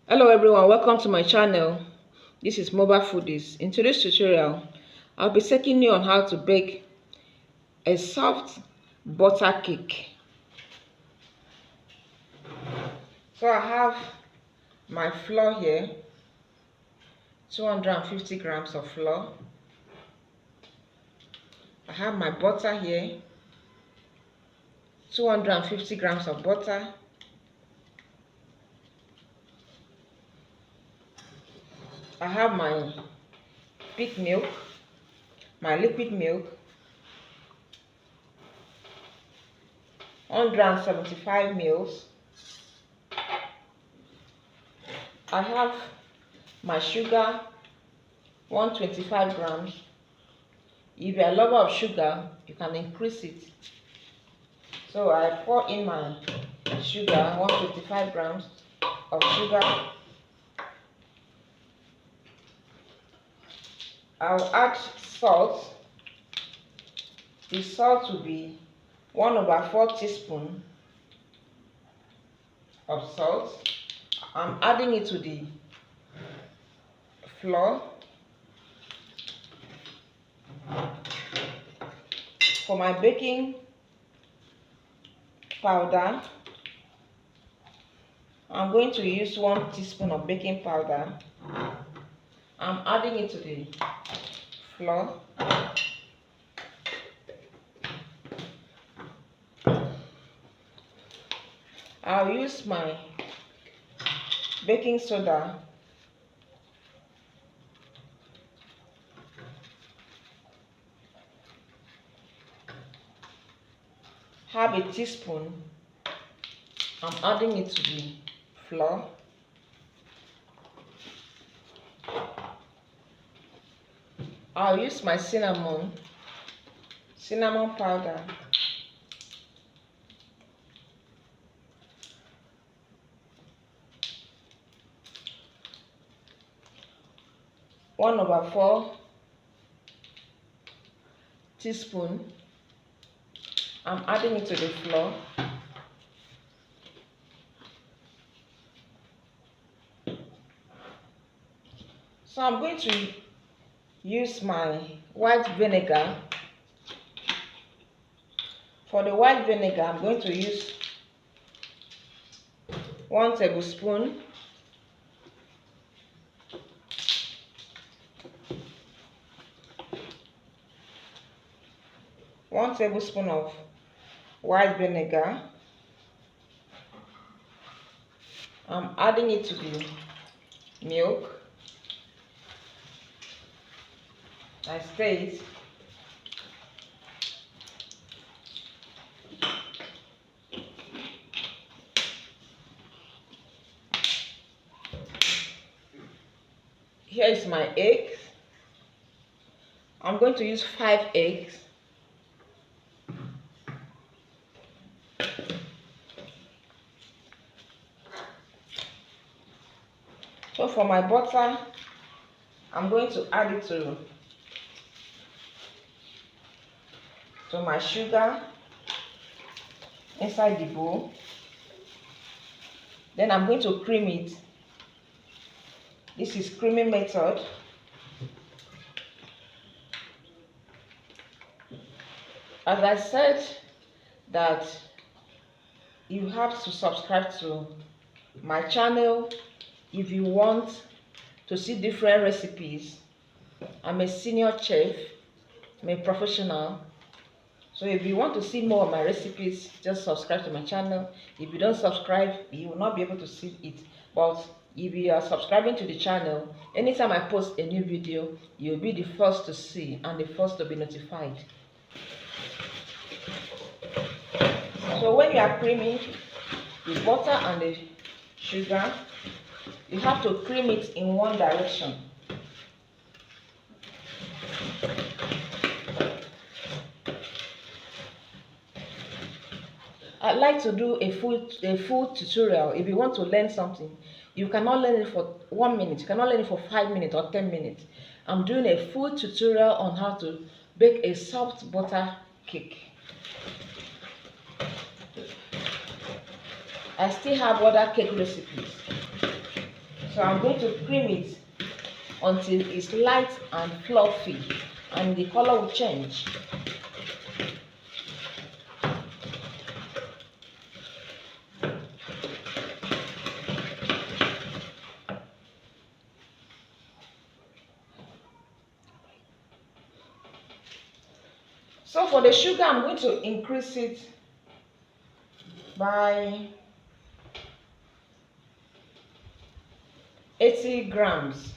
Hello everyone, welcome to my channel. This is Mobile Foodies. In today's tutorial, I'll be taking you on how to bake a soft butter cake. So I have my flour here, 250 grams of flour. I have my butter here, 250 grams of butter. I have my peak milk, my liquid milk, 175 mils. I have my sugar, 125 grams. If you're a lover of sugar, you can increase it. So I pour in my sugar, 125 grams of sugar. I'll add salt. The salt will be 1/4 teaspoon of salt. I'm adding it to the flour. For my baking powder, I'm going to use 1 teaspoon of baking powder. I'm adding it to the flour. I'll use my baking soda. Half a teaspoon. I'm adding it to the flour. I'll use my cinnamon powder. One over 4 teaspoon. I'm adding it to the flour. So I'm going to use my white vinegar. For the white vinegar, I'm going to use 1 tablespoon. One tablespoon of white vinegar. I'm adding it to the milk. I stir it. Here is my eggs. I'm going to use 5 eggs. So for my butter, I'm going to add it to my sugar inside the bowl. Then I'm going to cream it. This is creaming method. As I said that you have to subscribe to my channel if you want to see different recipes. I'm a senior chef, I'm a professional. So if you want to see more of my recipes, just subscribe to my channel. If you don't subscribe, you will not be able to see it. But if you are subscribing to the channel, anytime I post a new video, you'll be the first to see and the first to be notified. So when you are creaming the butter and the sugar, you have to cream it in one direction. I'd like to do a full tutorial. If you want to learn something, you cannot learn it for 1 minute, you cannot learn it for 5 minutes or 10 minutes. I'm doing a full tutorial on how to bake a soft butter cake. I still have other cake recipes. So I'm going to cream it until it's light and fluffy and the color will change. So for the sugar, I'm going to increase it by 80 grams.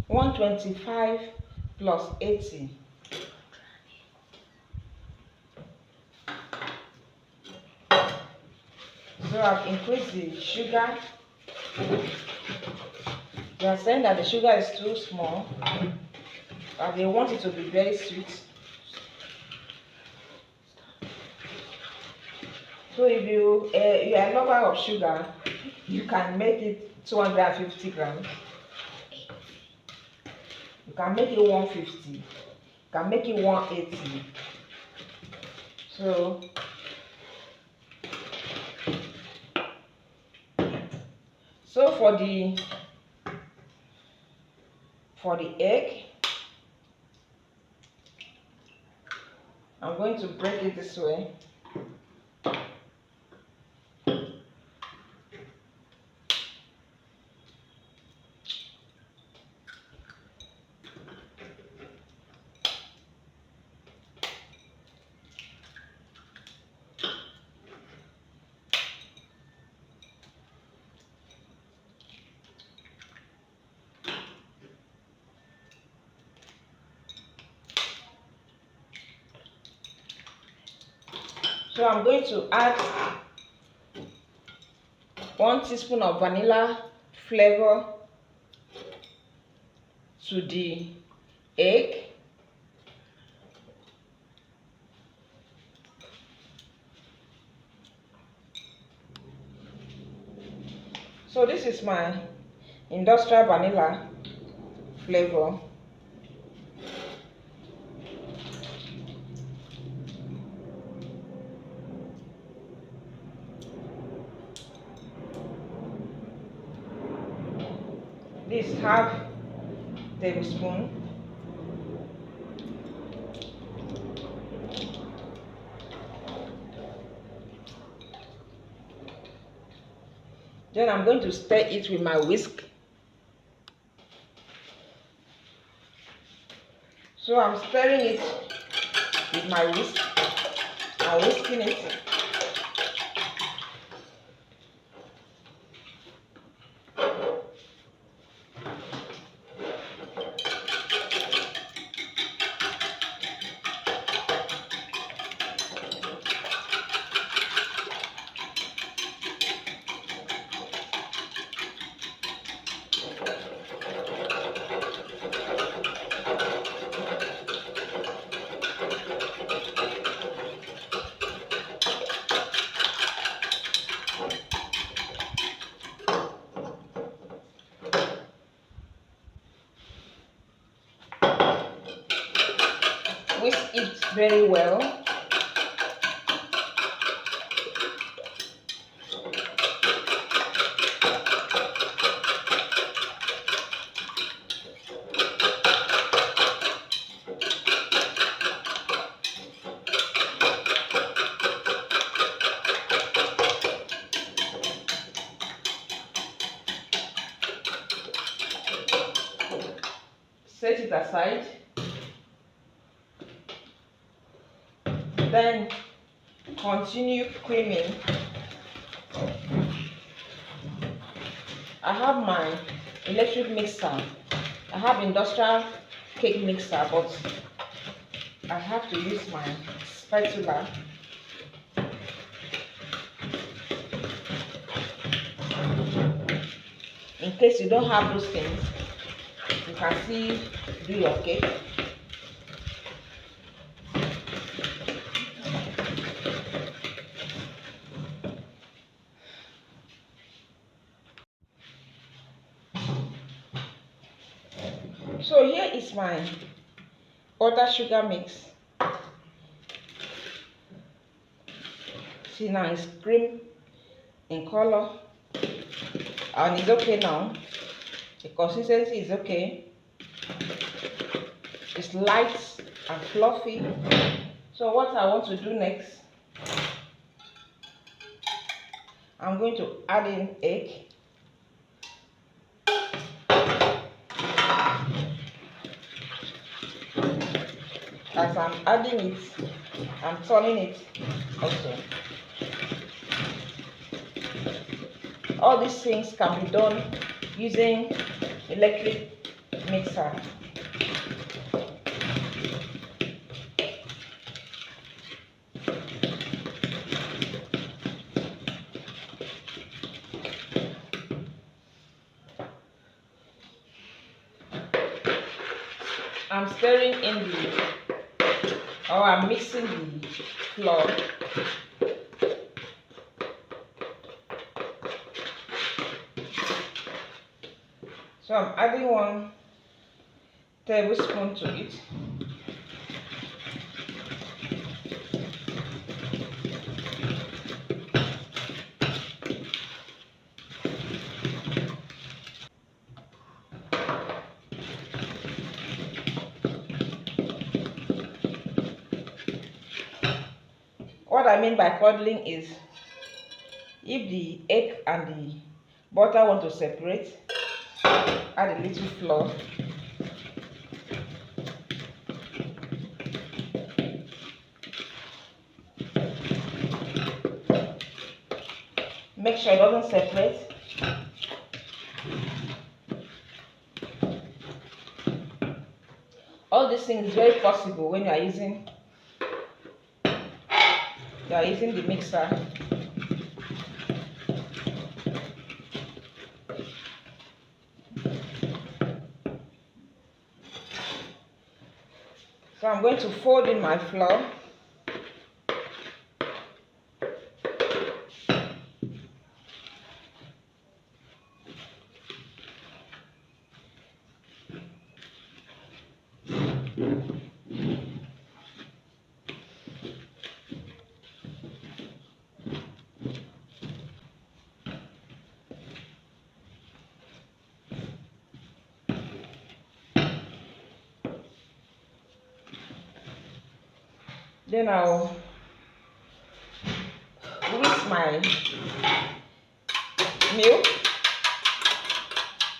125 plus 80. So I've increased the sugar. They are saying that the sugar is too small, and they want it to be very sweet. So if you are a lover of sugar, you can make it 250 grams. You can make it 150. You can make it 180. So for the egg, I'm going to break it this way. So I'm going to add 1 teaspoon of vanilla flavor to the egg. So this is my industrial vanilla flavor. This half tablespoon. Then I'm going to stir it with my whisk. So I'm stirring it with my whisk. I'm whisking it. Whisk it very well. Set it aside. Then continue creaming. I have my electric mixer. I have industrial cake mixer, but I have to use my spatula. In case you don't have those things, you can still do your cake. So here is my other sugar mix. See, now it's cream in color. and it's okay now. The consistency is okay. It's light and fluffy. So what I want to do next, I'm going to add in egg. As I'm adding it, I'm turning it also. All these things can be done using electric mixer. I'm stirring in I'm mixing the flour. So I'm adding 1 tablespoon to it. What I mean by curdling is, if the egg and the butter want to separate, add a little flour. Make sure it doesn't separate. All these things is very possible when you are using the mixer. So I'm going to fold in my flour. Then I'll whisk my milk.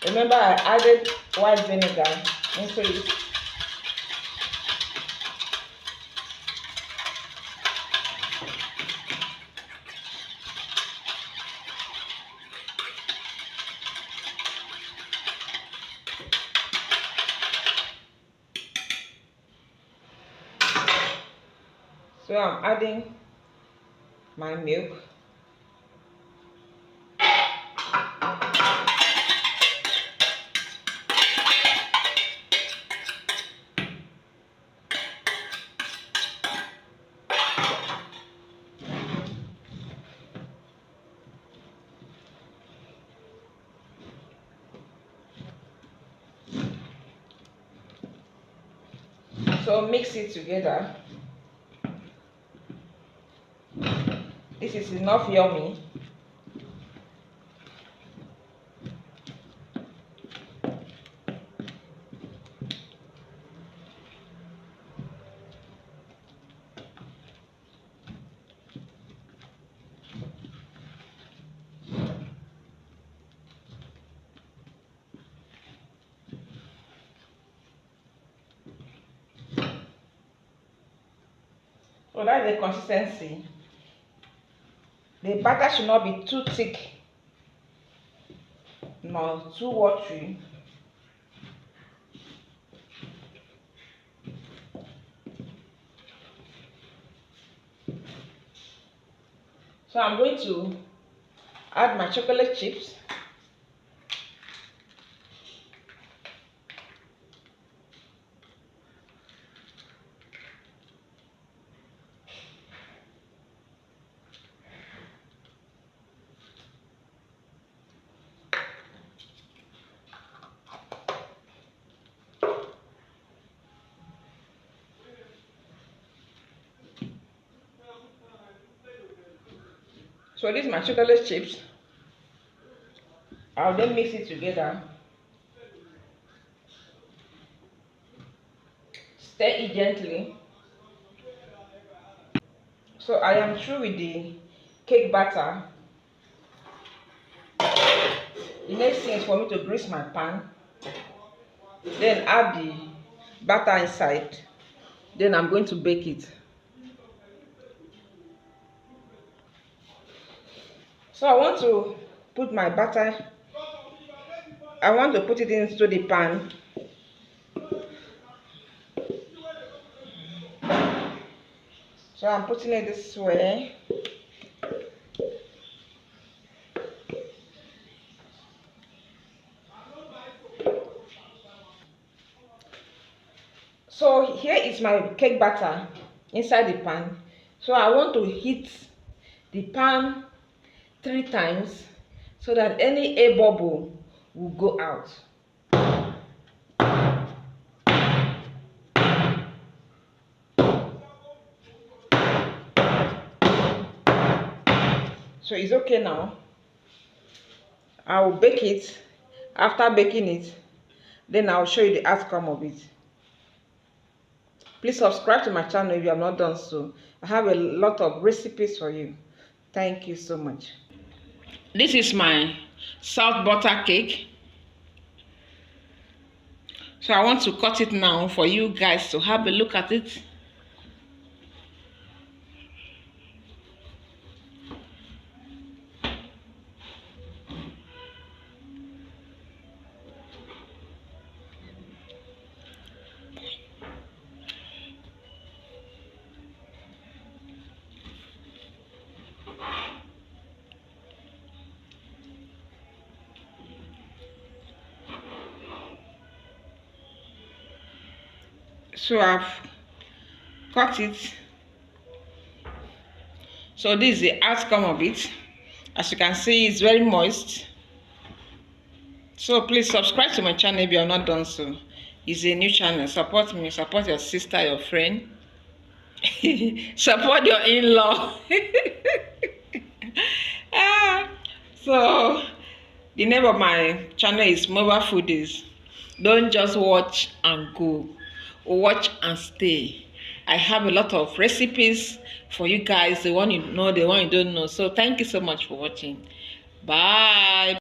Remember, I added white vinegar into it. So I'm adding my milk. So mix it together. This is enough yummy. So that's the consistency. The batter should not be too thick nor too watery. So I'm going to add my chocolate chips. So this is my chocolate chips. I'll then mix it together. Stir it gently. So I am through with the cake batter. The next thing is for me to grease my pan. Then add the batter inside. Then I'm going to bake it. So I want to put my batter. I want to put it into the pan. So I'm putting it this way. So here is my cake batter inside the pan. So I want to heat the pan 3 times so that any air bubble will go out. So it's okay now. I will bake it. After baking it, then I'll show you the outcome of it. Please subscribe to my channel if you have not done so. I have a lot of recipes for you. Thank you so much. This is my salt butter cake. So I want to cut it now for you guys to have a look at it. So I've cut it. So this is the outcome of it. As you can see, it's very moist. So please subscribe to my channel if you have not done so. It's a new channel. Support me, support your sister, your friend. Support your in-law. So the name of my channel is Mobile Foodies. Don't just watch and go. Watch and stay. I have a lot of recipes for you guys, the one you know, the one you don't know. So thank you so much for watching. Bye.